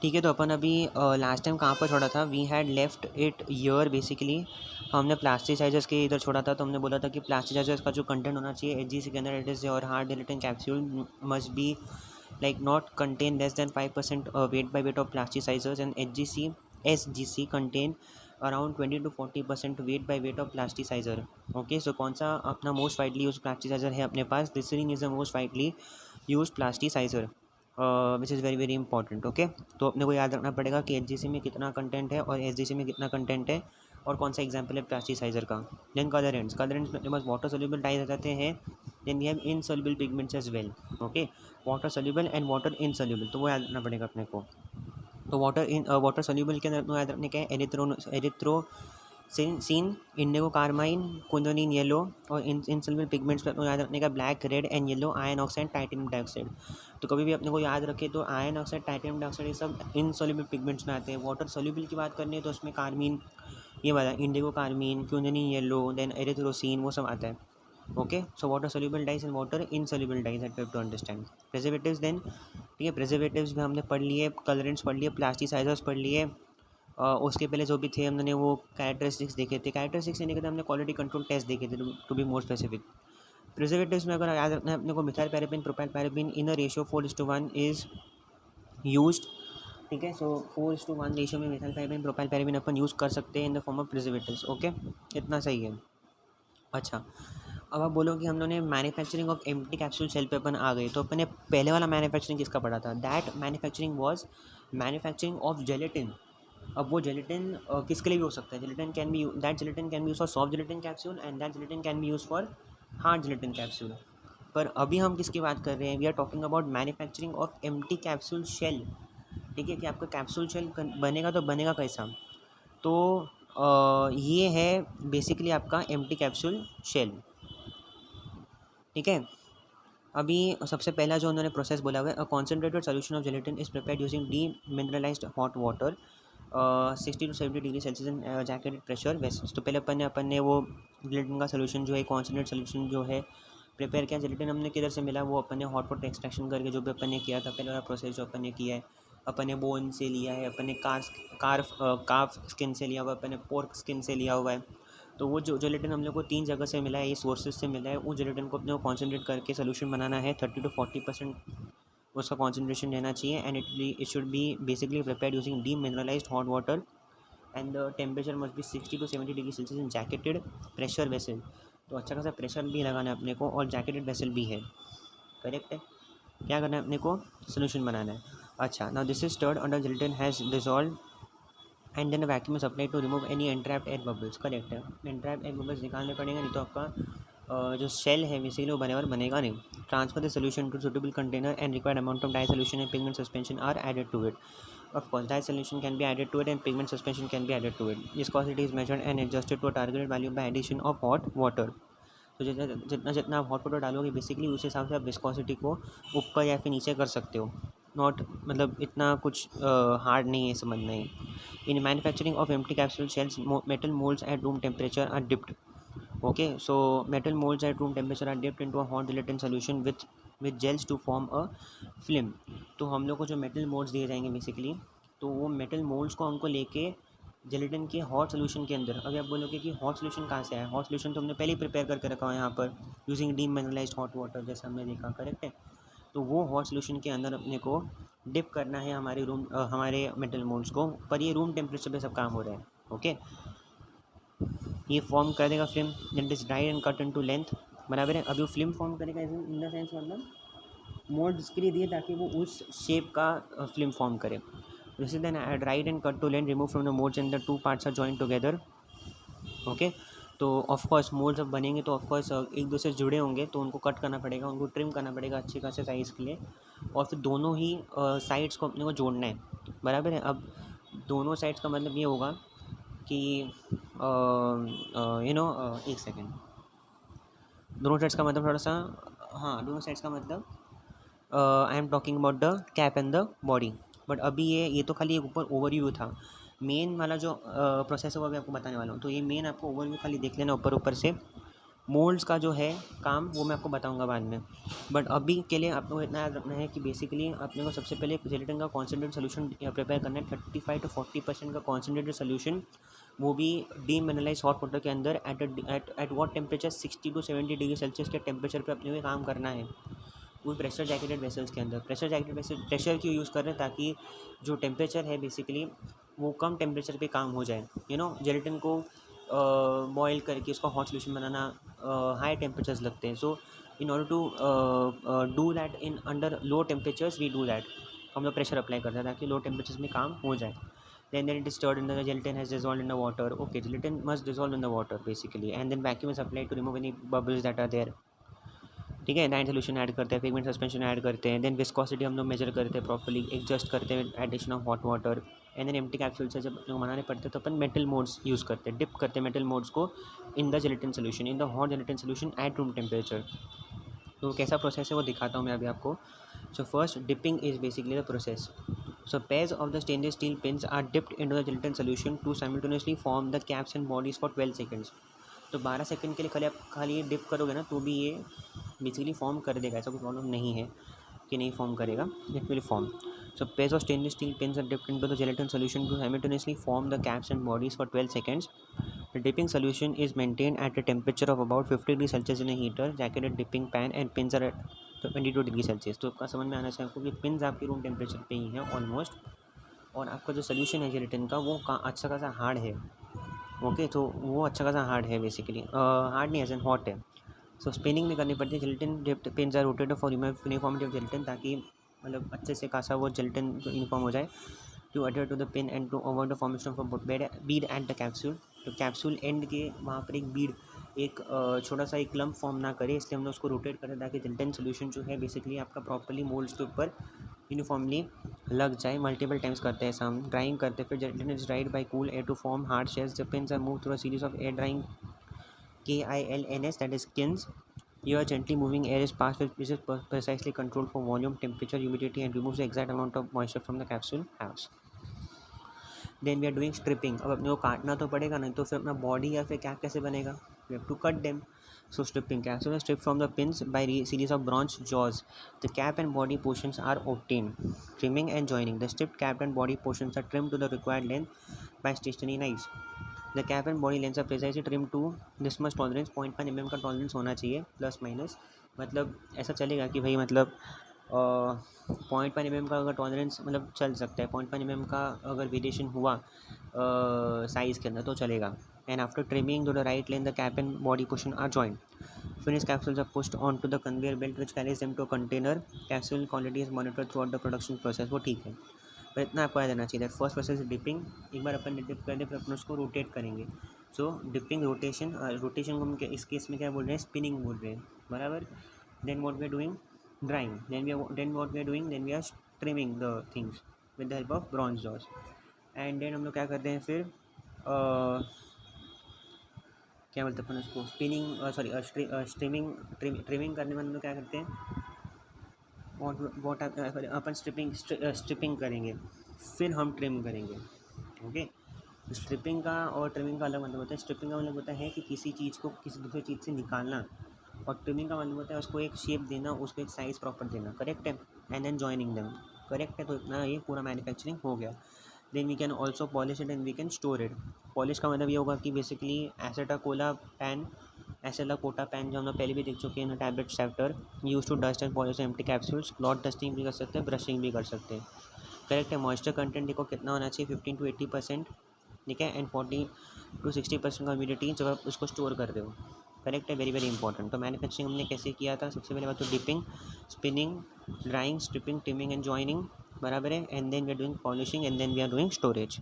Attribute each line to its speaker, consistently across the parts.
Speaker 1: ठीक है, तो अपन अभी लास्ट टाइम कहाँ पर छोड़ा था, we had left it here basically. हमने प्लास्टिसाइजर्स के इधर छोड़ा था, तो हमने बोला था कि प्लास्टिसाइजर्स का जो कंटेंट होना चाहिए एचजीसी के अंदर, it is your hard gelatin capsule must be like not contain less than 5% weight by weight of plasticizers, and SGC contain around 20 to 40% weight by weight of plasticizer. Okay, so कौन सा अपना most widely use plasticizer है अपने पास, glycerine is the most widely use plasticizer which is very very important. Okay, तो अपने को याद रखना पड़ेगा कि एचजीसी में कितना कंटेंट है और एसजीसी में कितना कंटेंट है और कौन सा एग्जाम्पल है प्लास्टिसाइजर का। देन कलरेंट्स में अपने पास वाटर सोल्यूबल डाइज आ जाते हैं। Then we have insoluble pigments as well. Okay, water soluble and water insoluble, तो वो याद रखना पड़ेगा अपने को। तो वाटर सोल्यूबल के अंदर याद रखने का है एरिथ्रोसिन, इंडिगो कार्माइन, कुंदनीन येलो, और इनसोल्यूबल पिगमेंट्स पे अपने याद रखने का black, red and yellow, iron oxide, titanium dioxide. तो कभी भी अपने को याद रखे तो आयरन ऑक्साइड, टाइटेनियम डाइऑक्साइड ये सब इनसोल्यूबल पिगमेंट्स में आते हैं। वाटर सोल्यूबल की बात करनी है तो उसमें कार्मीन, ये वाला indigo carmine, quinoline yellow, then erythrosine, वो सब आता है। Okay, so water soluble dyes and water insoluble dyes that we have to understand. Preservatives then, ठीक है, प्रिजर्वेटिव्स में हमने पढ़ लिए, कलरेंट्स पढ़ लिए, प्लास्टिसाइजर्स पढ़ लिए। उसके पहले जो भी थे हमने वो कैरेक्टरिस्टिक्स देखे थे। कैरेक्टरिस्टिक्स देने के बाद हमने क्वालिटी कंट्रोल टेस्ट देखे थे to be more specific. Preservatives में अगर याद रखना है अपने को, methyl paraben, propyl paraben in a ratio 4:1 is used. ठीक है, सो 4:1 रेशियो में मिथाइल पैराबेन, प्रोपाइल पैराबेन अपन यूज़ कर सकते हैं in the form of preservatives. Okay, इतना सही है। अच्छा, अब आप बोलो कि हम लोगों ने manufacturing of empty capsule shell पे अपन आ गए, तो अपन ने पहले वाला मैन्युफैक्चरिंग किसका पढ़ा था, that manufacturing was manufacturing of gelatin. अब वो जेलेटिन किसके लिए भी हो सकता है, gelatin can be that gelatin can be use for soft gelatin capsule and that gelatin can be use for hard gelatin capsule. पर अभी हम किसकी बात कर रहे हैं, we are talking about manufacturing of empty capsule shell. ठीक है, कि आपका कैप्सूल शेल बनेगा तो बनेगा कैसा, तो ये है बेसिकली आपका एम्प्टी कैप्सूल शेल। ठीक है, अभी सबसे पहला जो उन्होंने प्रोसेस बोला हुआ है, a concentrated solution of gelatin is prepared using demineralised hot water 60 to 70 degree Celsius and jacketed pressure vessels. तो पहले अपन ने वो जेलेटिन का सोल्यूशन जो है, कॉन्सेंट्रेट सोल्यूशन जो है प्रिपेयर किया। जेलेटिन हमने किधर से मिला, वो अपन ने हॉट वाटर एक्सट्रैक्शन करके जो भी अपन ने किया था, पहले वाला प्रोसेस जो अपन ने किया है, अपन ने बोन से लिया है, अपन ने कार्फ स्किन से लिया हुआ है, अपन ने पोर्क स्किन से लिया हुआ है। तो वो जो जेलेटिन हम लोग को 3 जगह से मिला है, ये सोर्सेज से मिला है। उस जेलेटिन को अपने को कॉन्सेंट्रेट करके सोल्यूशन बनाना है, 30 to 40% उसका कॉन्सेंट्रेशन रहना चाहिए। And it should be basically prepared using demineralised hot water and the temperature must be 60 to 70 degree Celsius in jacketed pressure vessel. तो अच्छा खासा प्रेशर भी लगाना है अपने को और जैकेटेड वेसल भी है। करेक्ट है, क्या करना है अपने को, सोल्यूशन बनाना है। अच्छा, now this is stirred under gelatin has dissolve and then vacuum supply to remove any entrapped air bubbles. Correct है, एंट्रैप्ड एयर बबल्स निकालने पड़ेंगे, नहीं तो आपका जो शेल है बेसिकली वो बनेगा नहीं। Transfer the solution to suitable container and required amount of dye solution and pigment suspension are added to it. Of course, dye solution can be added to it and pigment suspension can be added to it. Viscosity is measured and adjusted to a targeted value by addition of hot water. तो जितना जितना आप hot water डालोगे basically उस हिसाब से आप viscosity को ऊपर या फिर नीचे कर सकते हो। नॉट मतलब इतना कुछ हार्ड नहीं है समझना ही। In manufacturing of empty capsule shells metal moulds at room temperature are dipped. Okay, so metal molds at room temperature are dipped into a hot gelatin solution with gels to form a film। तो हम लोग को जो metal moulds दिए जाएंगे basically, तो वो metal moulds को हमको लेके जेलेटिन के हॉट सोल्यूशन के अंदर। अभी आप बोलोगे कि हॉट सोल्यूशन कहाँ से आया, हॉट सोल्यूशन तो हमने पहले ही प्रिपेयर करके रखा हुआ है यहाँ पर यूजिंग डीमिनरलाइज्ड हॉट वाटर, जैसा हमने देखा। करेक्ट है, तो वो हॉट सोल्यूशन के अंदर अपने को डिप करना है हमारे मेटल मोल्ड्स को, पर ये रूम टेम्परेचर पे सब काम हो रहा है। ओके, ये फॉर्म करेगा film, then it is dried and cut into length, बराबर है। अभी वो फिल्म फॉर्म करेगा इन द सेंस मतलब मोल्ड इसके लिए दिए ताकि वो उस शेप का फिल्म फॉर्म करे। This is then dried and cut to length, remove from the moulds and the two parts are joint together. Okay, तो ऑफकोर्स मोल्ड जब बनेंगे तो ऑफकोर्स एक दूसरे से जुड़े होंगे, तो उनको कट करना पड़ेगा, उनको ट्रिम करना पड़ेगा अच्छे खासे साइज़ के लिए, और फिर दोनों ही साइड्स को अपने को जोड़ना है, बराबर है। अब दोनों साइड्स का मतलब ये होगा कि एक सेकेंड, दोनों साइड्स का मतलब थोड़ा सा, हाँ दोनों साइड्स का मतलब I am talking about the cap and the body. But अभी ये तो खाली एक ऊपर ओवरव्यू था, मेन वाला जो प्रोसेस है वो अभी आपको बताने वाला हूँ। तो ये मेन आपको ओवरव्यू खाली देख लेना ऊपर ऊपर से, मोल्ड्स का जो है काम वो मैं आपको बताऊंगा बाद में, बट अभी के लिए आप लोग इतना याद रखना है कि बेसिकली अपने को सबसे पहले जेलेटिन का कॉन्सेंट्रेट सोल्यूशन प्रिपेयर करना है 35 to 40% का कॉन्सेंट्रेटेड सोल्यूशन, वो भी डीमिनरलाइज हॉट वाटर के अंदर at what temperature 60 to 70 degree Celsius के टेम्परेचर पे अपने को काम करना है, वो प्रेशर जैकेटेड वेसल्स के अंदर। प्रेशर जैकेटेड वेसल प्रेशर क्यों यूज़ कर रहे हैं, ताकि जो टेम्परेचर है बेसिकली वो कम टेम्परेचर पे काम हो जाए, जेलेटिन को बॉयल करके उसका हॉट सोल्यूशन बनाना हाई टेम्परेचर्स लगते हैं, so in order to do that in under low temperatures we do that, हम लोग प्रेशर अप्लाई करते हैं ताकि लो टेम्परेचर्स में काम हो जाए। then it is stirred in the gelatin has dissolved in the water, okay, gelatin must dissolve in the water basically, and then vacuum is applied to remove any bubbles that are there, ठीक है। Nine solution add करते हैं, pigment suspension add करते हैं, then viscosity हम लोग major करते हैं प्रॉपर्ली, एडजस्ट करते हैं addition of hot water, and then empty capsule से जब बनाने पड़ते हैं तो अपन मेटल मोड्स यूज़ करते हैं, डिप करते हैं मेटल मोड्स को in the gelatin solution, in the hot gelatin solution at room temperature. तो कैसा प्रोसेस है वो दिखाता हूँ मैं अभी आपको। So first dipping is basically the process. So pairs of the stainless steel pins are dipped into the gelatin solution to simultaneously form the caps and bodies for 12 seconds। तो 12 सेकंड के लिए खाली आप खाली डिप करोगे ना तो भी ये बेसिकली फॉर्म कर देगा, ऐसा कोई प्रॉब्लम नहीं है कि नहीं फॉर्म करेगा, it will form. So pairs of stainless steel pins are dipped into the gelatin solution to simultaneously form the caps and bodies for 12 seconds। The dipping solution is maintained at a temperature of about 50 degrees Celsius in a heater jacketed dipping pan and pins are at 22 degree Celsius. तो आपका समझ में आना चाहिए आपको कि pins आपके room temperature पे ही हैं ऑलमोस्ट, और आपका जो सोल्यूशन है जेलेटिन का वो अच्छा खासा हार्ड है, ओके, तो वो अच्छा खासा हार्ड है बेसिकली, हार्ड नहीं एज हॉट है। सो स्पिनिंग भी करनी पड़ती है, gelatin dipped pins are rotated for uniformity of gelatin, ताकि मतलब अच्छे से खासा वो जेलेटिन यूनिफॉर्म हो जाए, to adhere to the pin and to avoid the formation of bead at the capsule. तो कैप्सूल एंड के वहाँ पर एक बीड, एक छोटा सा एक लम्प फॉर्म ना करे, इसलिए हमने उसको रोटेट करें ताकि जेलेटिन सोल्यूशन जो है बेसिकली आपका प्रॉपर्ली मोल्ड्स के ऊपर यूनिफॉर्मली लग जाए। मल्टीपल टाइम्स करते हैं ऐसा हम, ड्राइंग करते हैं, फिर gelatin is dried by cool air to form hard shells, the pins are move through a series of air drying KILNS, that is skins। Here gently moving air is passed which is precisely controlled for volume, temperature, humidity and removes the exact amount of moisture from the capsule house। Then we are doing stripping. अब अपने को काटना तो पड़ेगा, नहीं तो फिर अपना बॉडी या फिर कैप कैसे बनेगा, we have to cut them. So stripping, capsule strip from the pins by series of bronze jaws, the cap and body portions are obtained। Trimming and joining, the stripped cap and body portions are trimmed to the required length by stationary knifes. The cap and body lengths are precisely trim to this much tolerance, 0.5 mm का tolerance होना चाहिए plus minus, मतलब ऐसा चलेगा कि भाई मतलब 0.5 mm का अगर टॉलरेंस मतलब चल सकता है, 0.5 mm का अगर वेरिएशन हुआ साइज़ के अंदर तो चलेगा। And after trimming to the right length the cap and body portion are joint, finish capsules are pushed on to the conveyor belt which carries them to a container, capsule quality is monitored throughout the production process. वो ठीक है, पर इतना आपको याद देना चाहिए that first process is dipping. एक बार अपन डिप कर दे फिर अपन उसको रोटेट करेंगे। सो डिपिंग रोटेशन, रोटेशन को हम इस केस में क्या बोल रहे हैं, स्पिनिंग बोल रहे हैं, बराबर। Then what we are doing, drying, then what we are doing, then we are trimming the things with the help of bronze jaws। and then हम लोग क्या करते हैं फिर क्या बोलते हैं अपन उसको, स्पिनिंग सॉरी स्ट्रीमिंग, ट्रिमिंग करने में हम लोग क्या करते हैं, वॉट अपन स्ट्रिपिंग करेंगे फिर हम ट्रिम करेंगे, ओके। स्ट्रिपिंग का और ट्रिमिंग का अलग मतलब होता है। स्ट्रिपिंग का मतलब होता है कि किसी चीज़ को किसी दूसरी चीज़ से निकालना, और ट्रिमिंग का मतलब होता है उसको एक शेप देना, उसको एक साइज़ प्रॉपर देना, करेक्ट है। And then joining them, correct है। तो इतना ये पूरा मैन्युफैक्चरिंग हो गया। Then we can also polish it and we can store it. Polish का मतलब ये होगा कि बेसिकली एसेटाकोला पैन, एसेटाकोटा पैन जो हम लोग पहले भी देख चुके हैं, tablet chapter, use to dust and polish empty capsules, cloth dusting भी कर सकते हैं, ब्रशिंग भी कर सकते हैं, करेक्ट है। मॉइस्चर कंटेंट देखो कितना होना चाहिए, 15 to 80%, ठीक है। एंड 40 to 60% का ह्यूमिडिटी जब आप उसको स्टोर कर रहे हो, करेक्ट है, वेरी वेरी इंपॉर्टेंट। तो मैन्युफैक्चरिंग हमने कैसे किया था, सबसे पहले बात तो dipping, spinning, drying, stripping, trimming and joining, बराबर है। And then we are doing polishing and then we are doing storage.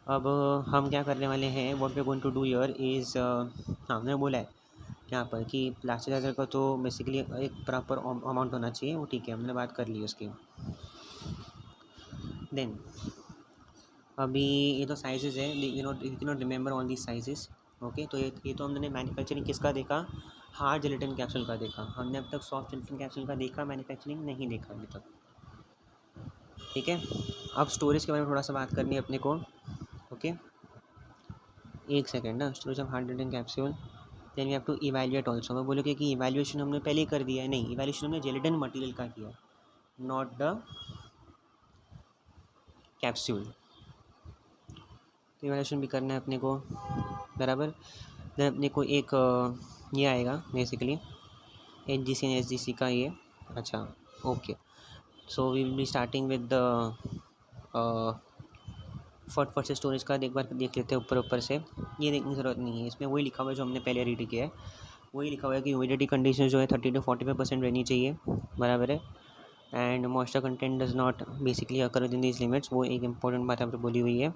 Speaker 1: अब हम क्या करने वाले हैं, what we are going to do here is, हाँ मैंने बोला है यहाँ पर कि प्लास्टिसाइजर का तो बेसिकली एक प्रॉपर अमाउंट होना चाहिए, वो ठीक है, हमने बात कर ली उसकी। देन अभी ये तो साइजेज़ है, you not remember all these sizes, okay. तो ये तो हमने मैन्युफैक्चरिंग किसका देखा, हार्ड जेलेटिन कैप्सूल का देखा। हमने अब तक सॉफ्ट जेलेटिन कैप्सूल का देखा, मैन्युफैक्चरिंग नहीं देखा अभी तक, ठीक है। अब स्टोरेज के बारे में थोड़ा सा बात करनी है अपने को, ओके। एक सेकेंड ना, storage of hard gelatin capsule, then we have to evaluate also. मैं बोलोगे कि इवैल्यूएशन हमने पहले ही कर दिया है, नहीं, इवैल्यूएशन हमने जेलेटिन मटेरियल का किया, नॉट द कैप्सूल। तो इवैल्यूएशन भी करना है अपने को, बराबर। देन अपने को एक ये आएगा बेसिकली HGC एंड SGC का ये, अच्छा, okay. So we will be starting with the फट से स्टोरेज का एक बार देख लेते हैं ऊपर से। ये देखने की ज़रूरत नहीं है, इसमें वही लिखा हुआ है जो हमने पहले रीड किया है, वही लिखा हुआ है कि ह्यूमिडिटी कंडीशन जो है 30 to 45% रहनी चाहिए, बराबर है। And moisture content does not basically occur in these limits, वो एक इंपॉर्टेंट बात यहाँ पर बोली हुई है।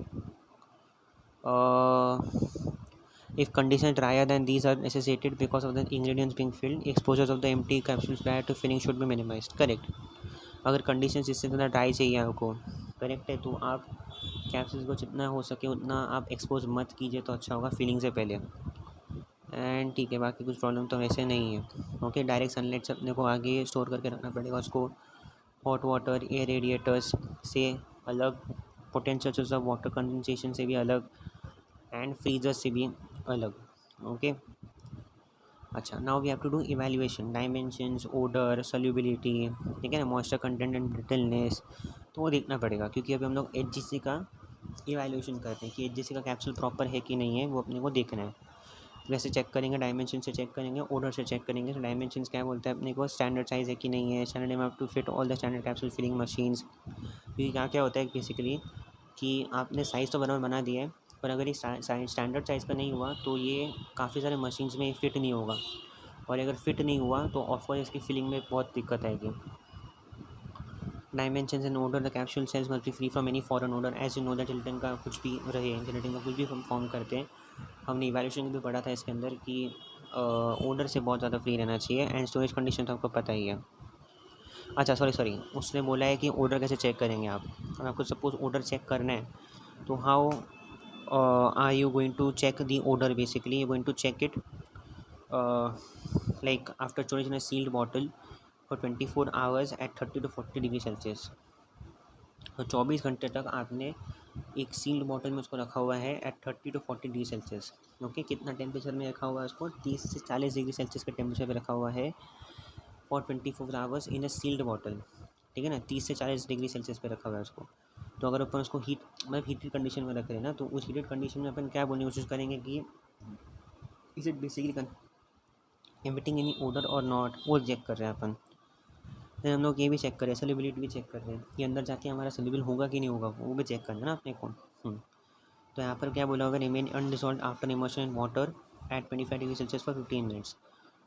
Speaker 1: If conditions drier than these are necessitated because of the ingredients being filled, exposures of the empty capsules prior to filling should be minimized. Correct. अगर conditions इससे ज़्यादा ड्राई चाहिए आपको, करेक्ट है, तो आप कैप्सूल्स को जितना हो सके उतना आप एक्सपोज मत कीजिए तो अच्छा होगा फिलिंग से पहले। एंड ठीक है, बाकी कुछ प्रॉब्लम तो वैसे नहीं है। ओके, डायरेक्ट सनलाइट से अपने को आगे स्टोर करके रखना पड़ेगा उसको, हॉट वाटर एयर रेडिएटर्स से अलग, potential source of water condensation से भी अलग, एंड फ्रीजर से भी अलग। ओके, अच्छा, now we have to do evaluation, dimensions, odour, solubility, ठीक है ना, मॉइस्चर कंटेंट एंड ब्रिटलनेस, तो वो देखना पड़ेगा क्योंकि अभी हम लोग HGC का इवैल्यूएशन करते हैं कि HGC का कैप्सूल प्रॉपर है कि नहीं है, वो अपने को देखना है। वैसे चेक करेंगे, डायमेंशन से चेक करेंगे, ऑर्डर से चेक करेंगे। तो डायमेंशंस क्या बोलता है अपने को, स्टैंडर्ड साइज़ है कि नहीं है, standard have to fit all the standard capsule filling machines. क्योंकि क्या क्या होता है बेसिकली कि आपने साइज़ तो बराबर बना दिया है, पर अगर ये स्टैंडर्ड साइज़ का नहीं हुआ तो ये काफ़ी सारे मशीन्स में फिट नहीं होगा, और अगर फिट नहीं हुआ तो ऑफकोर्स इसकी फिलिंग में बहुत दिक्कत आएगी। Dimensions and odour, the capsule shells must be free from any foreign odour. As you know that gelatin का कुछ भी रहे, जेलेटिन का कुछ भी फॉर्म करते हैं, हमने इवैल्यूएशन भी पढ़ा था इसके अंदर कि ऑर्डर से बहुत ज़्यादा फ्री रहना चाहिए। एंड स्टोरेज कंडीशन तो आपको पता ही है। अच्छा, सॉरी, उसने बोला है कि ऑर्डर कैसे चेक करेंगे आप। अगर आपको सपोज ऑर्डर चेक करना है तो how are you going to check the odour, basically you going to check it like after storage in a sealed bottle for 24 hours at 30 to 40 degree Celsius. तो 24 घंटे तक आपने एक सील्ड बॉटल में उसको रखा हुआ है at 30 to 40 degree Celsius. Okay, कितना टेम्परेचर में रखा हुआ है उसको, 30 से 40 डिग्री सेल्सियस के टेम्परेचर पे रखा हुआ है for 24 hours in a sealed bottle, ठीक है ना, 30 से 40 डिग्री सेल्सियस पे रखा हुआ है उसको। तो अगर अपन उसको मतलब हीटेड कंडीशन में रख रहे हैं ना, तो उस हीटेड कंडीशन में अपन क्या बोलने की कोशिश करेंगे कि is it basically emitting any order और नॉट, वो चेक कर रहे हैं अपन। फिर हम लोग ये भी चेक कर रहे हैं, सॉल्युबिलिटी भी चेक कर रहे हैं कि अंदर जाके हमारा सॉल्युबल होगा कि नहीं होगा, वो भी चेक करना है ना अपने को। तो यहाँ पर क्या बोला होगा, remain undissolved after immersion in water at 25 degree Celsius for 15 minutes.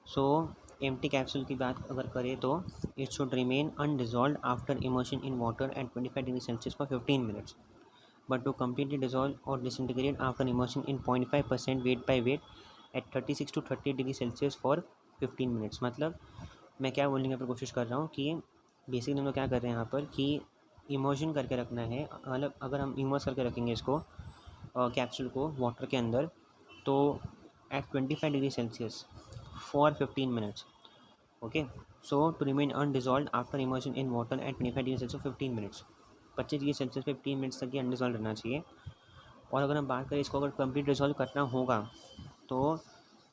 Speaker 1: So empty capsule की बात अगर करें तो it should remain undissolved after immersion in water at 25 degree Celsius for 15 minutes, but to completely dissolve or disintegrate after immersion in 0.5% weight by weight at 36 to 30 degree Celsius for 15 minutes. मतलब मैं क्या बोलने की पर कोशिश कर रहा हूँ कि बेसिकली हम लोग क्या कर रहे हैं यहाँ पर कि इमर्शन करके रखना है। मतलब अगर हम इमर्स करके रखेंगे इसको कैप्सूल को वाटर के अंदर, तो at 25 degree Celsius for 15 minutes. Okay, so to remain undissolved after immersion in water at 25 degree Celsius 15 minutes, 25 degree Celsius पे 15 मिनट्स तक ये अनडिजॉल्व रहना चाहिए। और अगर हम बात करें इसको अगर कंप्लीट डिजॉल्व करना होगा तो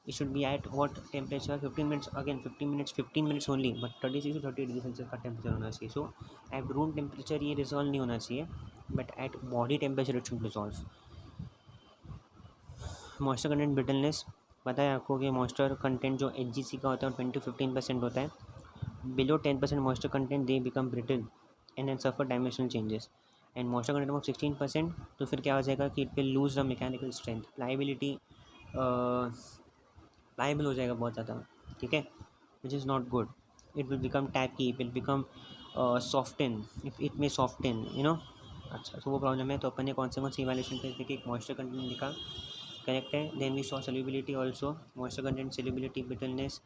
Speaker 1: it should B at what temperature, 15 minutes, again 15 minutes only, but 36 to 30 degree Celsius का टेम्परेचर होना चाहिए। सो एट रूम टेम्परेचर ये डिजॉल्व नहीं होना चाहिए, but at body temperature it should dissolve. Moisture content brittleness, पता है आपको कि मॉइस्चर कंटेंट जो HGC का होता है 20 to 15% होता है। Below 10% moisture content they become brittle and then suffer dimensional changes. And moisture content of 16% तो फिर क्या हो जाएगा कि it will lose the mechanical strength, pliability, pliable हो जाएगा बहुत ज़्यादा, ठीक है, which is not good. It will become tacky, it will become soften, it may soften, you know. अच्छा, तो वो प्रॉब्लम है। तो अपन ने कौन सी इवैल्यूएशन करके कि एक मॉइस्चर कंटेंट लिखा, करेक्ट है। Then we saw solubility also, moisture content, solubility, brittleness.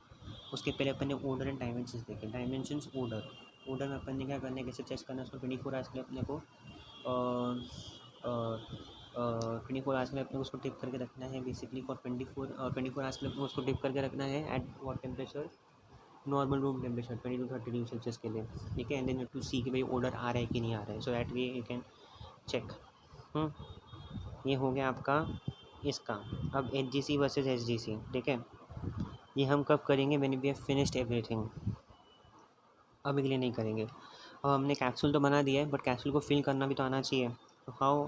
Speaker 1: उसके पहले अपन ने ऑर्डर एंड डायमेंशंस देखे। डायमेंशंस, ऑर्डर में अपन ने क्या करना है, कैसे चेक करना है उसको, 24 आवर्स के लिए अपने को 24 आवर्स में अपने को उसको टिप करके रखना है बेसिकली फॉर 24 आवर्स के लिए अपने को उसको टिप करके रखना है at what temperature, normal room temperature 20 to 30 degree Celsius के लिए, ठीक है। एंड देन टू सी कि भाई ऑर्डर आ रहा है कि नहीं आ रहा है, so that way you can check. ये हो गया आपका इसका। अब HGC वर्सेस HGC, ठीक है। ये हम कब करेंगे? When we have finished everything. अभी के लिए नहीं करेंगे। अब हमने कैप्सूल तो बना दिया है, बट कैप्सूल को फिल करना भी तो आना चाहिए। तो how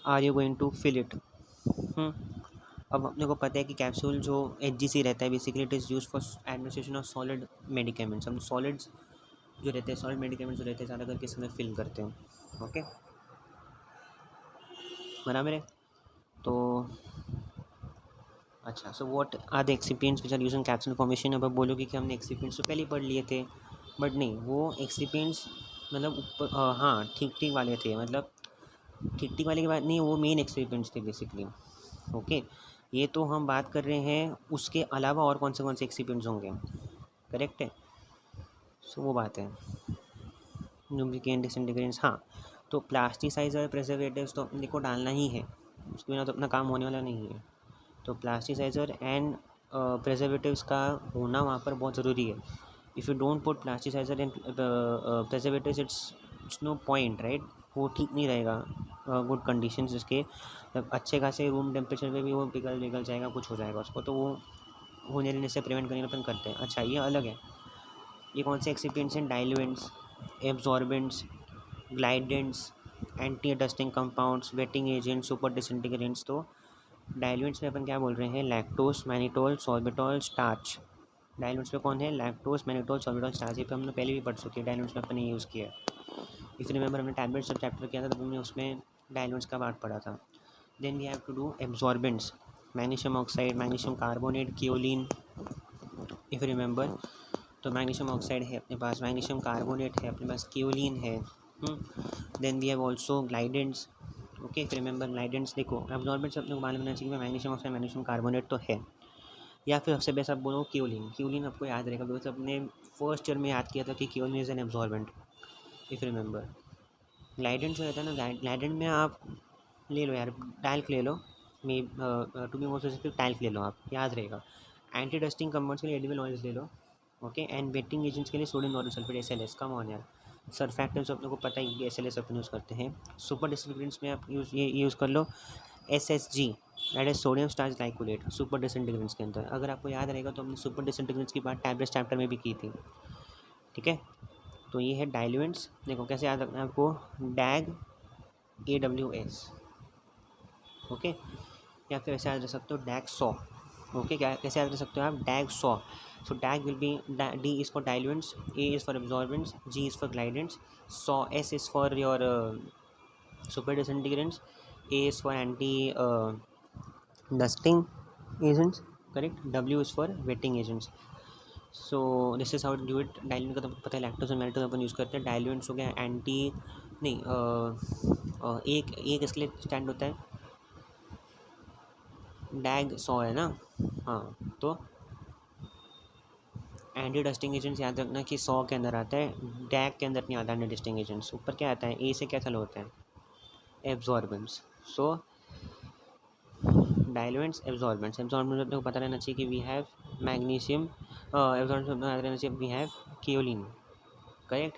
Speaker 1: are you going to fill it? अब अपने को पता है कि कैप्सूल जो एचजीसी रहता है basically it is use for administration of solid medicaments. हम सॉलिड्स जो रहते हैं, सॉलिड मेडिकेमेंट्स जो रहते हैं, ज़्यादा करके इसमें फिल करते हैं। ओके, बराबर है। तो अच्छा, so what are the excipients which are used in capsule formation? अब आप बोलोगे कि हमने एक्सिपिएंट्स तो पहले ही पढ़ लिए थे, बट नहीं, वो एक्सिपिएंट्स मतलब ऊपर हाँ ठीक ठीक वाले थे, मतलब ठीक ठीक वाले की बात नहीं, वो मेन एक्सिपिएंट्स थे बेसिकली। ओके, ये तो हम बात कर रहे हैं उसके अलावा और कौन से एक्सिपिएंट्स होंगे, करेक्ट है। सो वो बात है, लुब्रिकेंट डिसइंटीग्रेंट्स, हाँ। तो प्लास्टिसाइजर प्रिजर्वेटिव्स तो अपने को डालना ही है, उसके बिना तो अपना काम होने वाला नहीं है। तो प्लास्टिसाइजर एंड प्रिजर्वेटिव्स का होना वहाँ पर बहुत ज़रूरी है। If you don't put plasticizer and preservatives it's no point, right. वो ठीक नहीं रहेगा गुड कंडीशन जिसके, जब अच्छे खासे रूम टेम्परेचर पे भी वो पिघल जाएगा, कुछ हो जाएगा उसको, तो वो होने देने से प्रिवेंट करने अपन करते हैं। अच्छा, ये अलग है। ये कौन से एक्सिपिएंट्स हैं? Diluents, absorbents, glidants, anti dusting compounds, wetting agents, super disintegrants. तो डाइल्यूएंट्स में अपन क्या बोल रहे हैं? Lactose, mannitol, sorbitol, starch. Diluents में कौन है? Lactose, mannitol, sorbitol, starch. ये पे हमने पहले भी पढ़ चुके हैं, डाइल्यूएंट्स में अपन ने यूज़ किया है। इफ़ रिमेंबर, हमने टैबलेट्स जब चैप्टर किया था तब हमने उसमें डाइल्यूएंट्स का पार्ट पढ़ा था। Then we have to do absorbents, magnesium oxide, magnesium carbonate, kaolin, if remember. तो मैग्नीशियम ऑक्साइड है अपने पास, मैग्नीशियम कार्बोनेट है अपने पास, क्योलिन है। Then we have also glidants. Okay, फिर रिमेंबर ग्लाइडेंट्स, देखो एब्जॉर्बेंट्स अपने को मालूम होना चाहिए कि मैग्नीशियम ऑक्साइड, मैग्नीशियम कार्बोनेट तो है, या फिर सबसे बेस्ट आप बोलो क्योलिन। क्योलिन आपको याद रहेगा बिकॉज अपने फर्स्ट ईयर में याद किया था कि kaolin is an absorbent, if remember. Glidant जो रहता है ना, ग्लाइडेंट में आप ले लो यार, टैल्क ले लो, may to be more specific talc ले लो, आप याद रहेगा। एंटी डस्टिंग कंपाउंड्स के लिए एडिबल ऑयल्स ले लो। ओके, एंड वेटिंग एजेंट्स के लिए sodium lauryl sulphate, SLS, come on यार। सर्फैक्टेंट्स अपने को पता ही है, SLS अपन यूज़ करते हैं। सुपर डिसइंटीग्रेंट्स में आप ये यूज़ कर लो SSG, that is sodium starch glycolate, super disintegrants के अंदर। अगर आपको याद रहेगा तो हमने सुपर डिसइंटीग्रेंट्स की बात टैबलेट्स चैप्टर में भी की थी, ठीक है। तो ये है डाइल्यूएंट्स। देखो कैसे याद रखना है आपको, डैग, AWS, ओके। या फिर ऐसे याद रख सकते हो डैग सॉ। ओके, क्या कैसे याद रख सकते हो आप? Dag saw. So dag will be, D is for diluents, A is for absorbents, G is for glidants, saw S is for your super disintegrants, A is for anti dusting agents, correct, W is for wetting agents. So this is how to do it. Diluent का तो पता है, lactose और मैल्टोज अपन use करते हैं। Diluents हो गया anti, नहीं एक एक इसके लिए स्टैंड होता है, डैग सॉ है ना, हाँ। तो एंटी डस्टिंग एजेंट्स याद रखना कि सॉ के अंदर आता है, डैग के अंदर नहीं आता एंटी डस्टिंग एजेंट्स। ऊपर क्या आता है? ए से क्या चालू होता है? एब्जॉर्बेंट्स। सो डाइल्यूएंट्स, एब्जॉर्बेंट्स। एब्जॉर्बेंट्स अपने को पता रहना चाहिए कि वी हैव मैग्नीशियम, एब्जॉर्बेंट्स अपने को पता रहना चाहिए वी हैव क्योलिन, करेक्ट।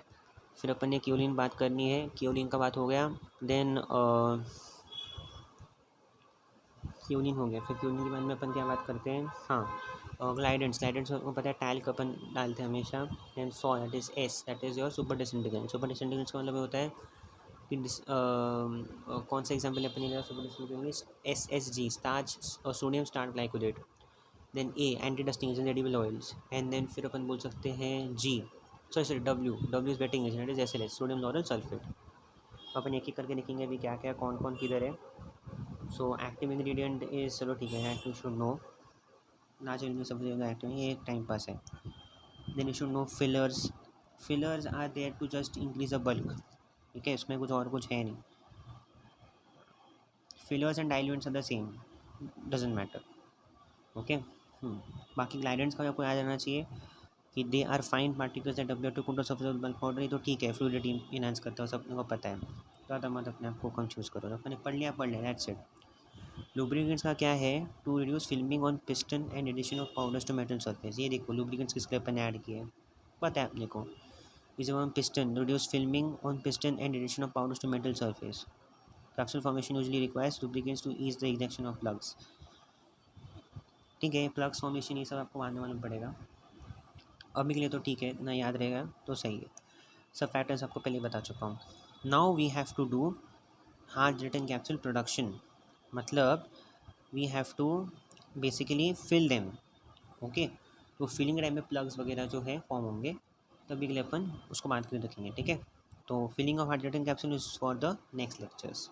Speaker 1: फिर अपन ने क्योलिन बात करनी है, क्योलिन का बात हो गया। देन क्योलिन हो गया, फिर क्योलिन के बाद में अपन क्या बात करते हैं? हाँ, ग्लाइडेंट्स। ग्लाइडेंट्स को पता है टैल्क अपन डालते हैं हमेशा। Then so, that is S, that is your super disintegrant. Super disintegrants का मतलब होता है कि कौन सा एग्जाम्पल है अपने लिए super disintegrant? SSG, starch, sodium starch glycolate. Then A, anti dusting agent, edible oils. And then फिर अपन बोल सकते हैं G, sorry W is wetting agent, that is SLS, sodium lauryl sulphate. अपन एक एक करके देखेंगे अभी क्या क्या कौन कौन किधर है। सो एक्टिव इंग्रेडिएंट इज, चलो ठीक है, यू शुड नो, ना चलिए सबसे ज़्यादा एक्टिव, ये एक टाइम पास है। Then you should know fillers. Fillers are there to just increase a bulk, ठीक है, इसमें कुछ और कुछ है नहीं। Fillers and diluents are the same, doesn't matter, okay. बाकी ग्लाइडेंट्स का आपको याद रहना चाहिए कि they are fine particles that appear to cool the surface of bulk powder. ये तो ठीक है, फ्लूइडिटी इनहांस करता है, सब अपने को पता है। ज़्यादा मत अपने आप को कंफ्यूज करो, तो अपने पढ़ लिया, दैट्स इट। लुब्रिकेंट्स का क्या है? To reduce filming on piston and adhesion of powders to metal surface. ये देखो लुब्रिकेंट्स किसके अपन ऐड किए हैं, पता है अपने को। Is on piston, reduce filming on piston and adhesion of powders to metal surface. Capsule formation usually requires lubricants to ease the ejection of plugs, ठीक है। प्लग्स फॉर्मेशन ये सब आपको बाद में मालूम पड़ेगा, अभी के लिए तो ठीक है, ना याद रहेगा तो सही है। सब फैक्टर्स आपको पहले बता चुका हूँ। Now we have to do hard gelatin capsule production, मतलब we have to basically fill them. Okay, तो फिलिंग के टाइम में प्लग्स वगैरह जो है फॉर्म होंगे, तभी के लिए अपन उसको बाद के लिए रखेंगे, ठीक है। तो filling of hydrogen capsule is for the next lectures.